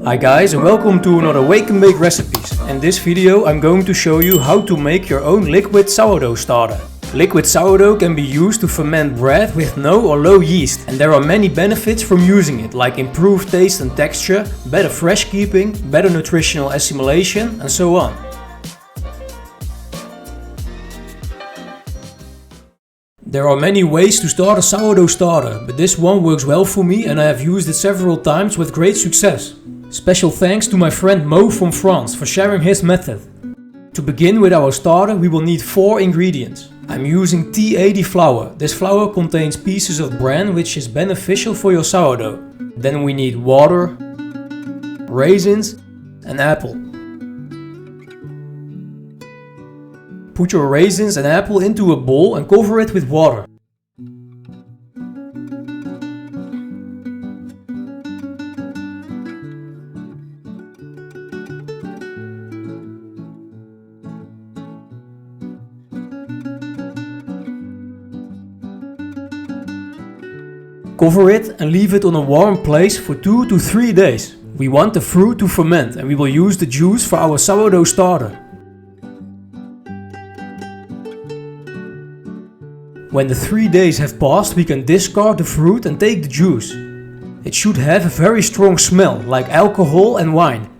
Hi guys, and welcome to another Wake and Bake recipes. In this video I'm going to show you how to make your own liquid sourdough starter. Liquid sourdough can be used to ferment bread with no or low yeast, and there are many benefits from using it, like improved taste and texture, better fresh keeping, better nutritional assimilation, and so on. There are many ways to start a sourdough starter, but this one works well for me and I have used it several times with great success. Special thanks to my friend Mo from France for sharing his method. To begin with our starter we will need 4 ingredients. I'm using T80 flour. This flour contains pieces of bran which is beneficial for your sourdough. Then we need water, raisins and apple. Put your raisins and apple into a bowl and cover it with water. Cover it and leave it on a warm place for 2 to 3 days. We want the fruit to ferment and we will use the juice for our sourdough starter. When the 3 days have passed, we can discard the fruit and take the juice. It should have a very strong smell, like alcohol and wine.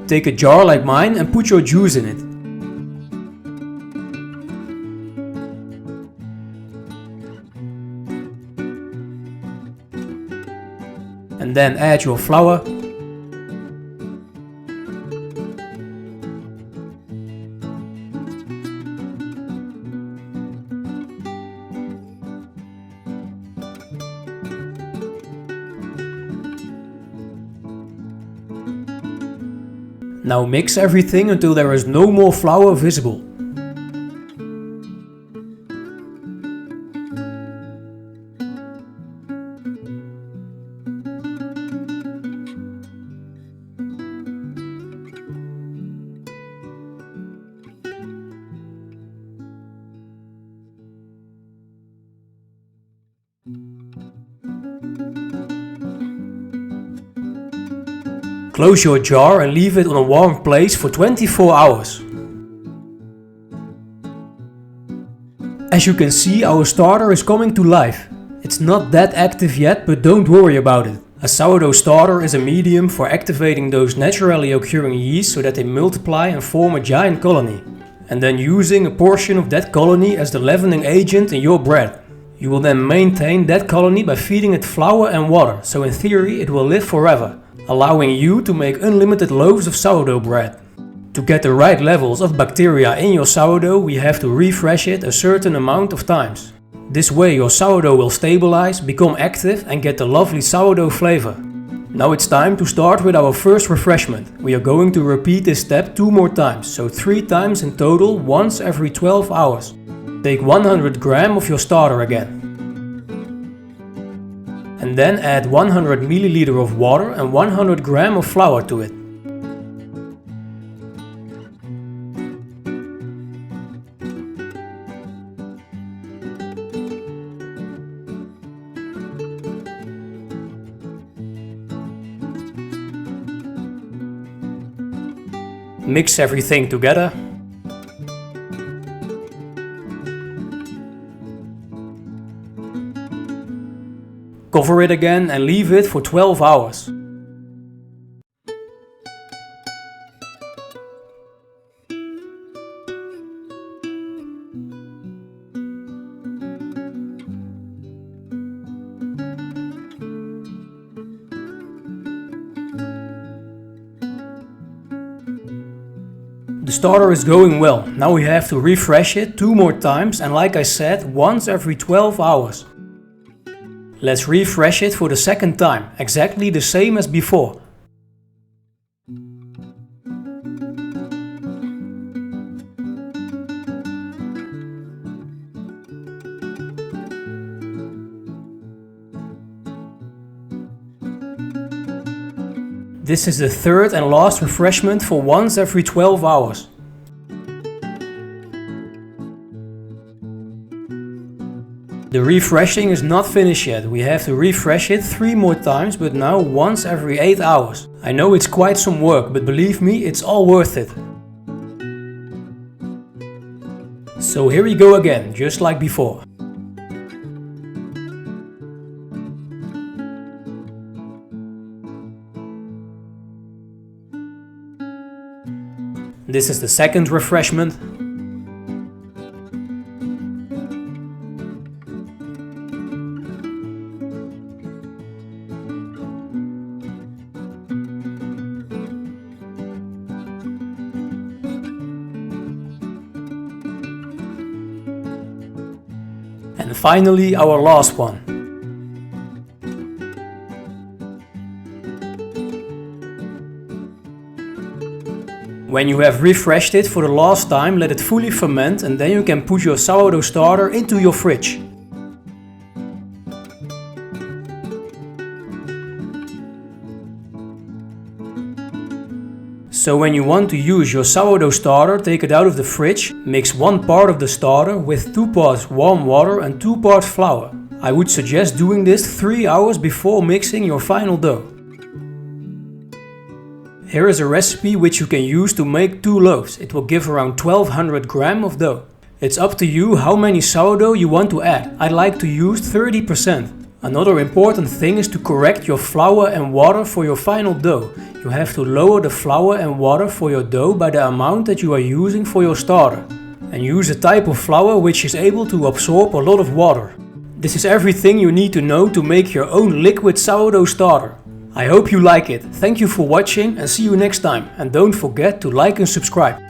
Take a jar like mine and put your juice in it. And then add your flour. Now mix everything until there is no more flour visible. Close your jar and leave it on a warm place for 24 hours. As you can see, our starter is coming to life. It's not that active yet, but don't worry about it. A sourdough starter is a medium for activating those naturally occurring yeast so that they multiply and form a giant colony. And then using a portion of that colony as the leavening agent in your bread. You will then maintain that colony by feeding it flour and water, so in theory it will live forever, allowing you to make unlimited loaves of sourdough bread. To get the right levels of bacteria in your sourdough, we have to refresh it a certain amount of times. This way your sourdough will stabilize, become active and get the lovely sourdough flavor. Now it's time to start with our first refreshment. We are going to repeat this step 2 more times, so 3 times in total, once every 12 hours. Take 100 grams of your starter again. And then add 100 ml of water and 100 grams of flour to it. Mix everything together. Cover it again and leave it for 12 hours. The starter is going well. Now we have to refresh it 2 more times and, like I said, once every 12 hours. Let's refresh it for the second time, exactly the same as before. This is the third and last refreshment for once every 12 hours. The refreshing is not finished yet. We have to refresh it 3 more times, but now once every 8 hours. I know it's quite some work, but believe me, it's all worth it. So here we go again, just like before. This is the second refreshment. And finally, our last one. When you have refreshed it for the last time, let it fully ferment and then you can put your sourdough starter into your fridge. So when you want to use your sourdough starter, take it out of the fridge, mix 1 part of the starter with 2 parts warm water and 2 parts flour. I would suggest doing this 3 hours before mixing your final dough. Here is a recipe which you can use to make 2 loaves. It will give around 1200 grams of dough. It's up to you how many sourdough you want to add. I like to use 30%. Another important thing is to correct your flour and water for your final dough. You have to lower the flour and water for your dough by the amount that you are using for your starter. And use a type of flour which is able to absorb a lot of water. This is everything you need to know to make your own liquid sourdough starter. I hope you like it. Thank you for watching and see you next time. And don't forget to like and subscribe.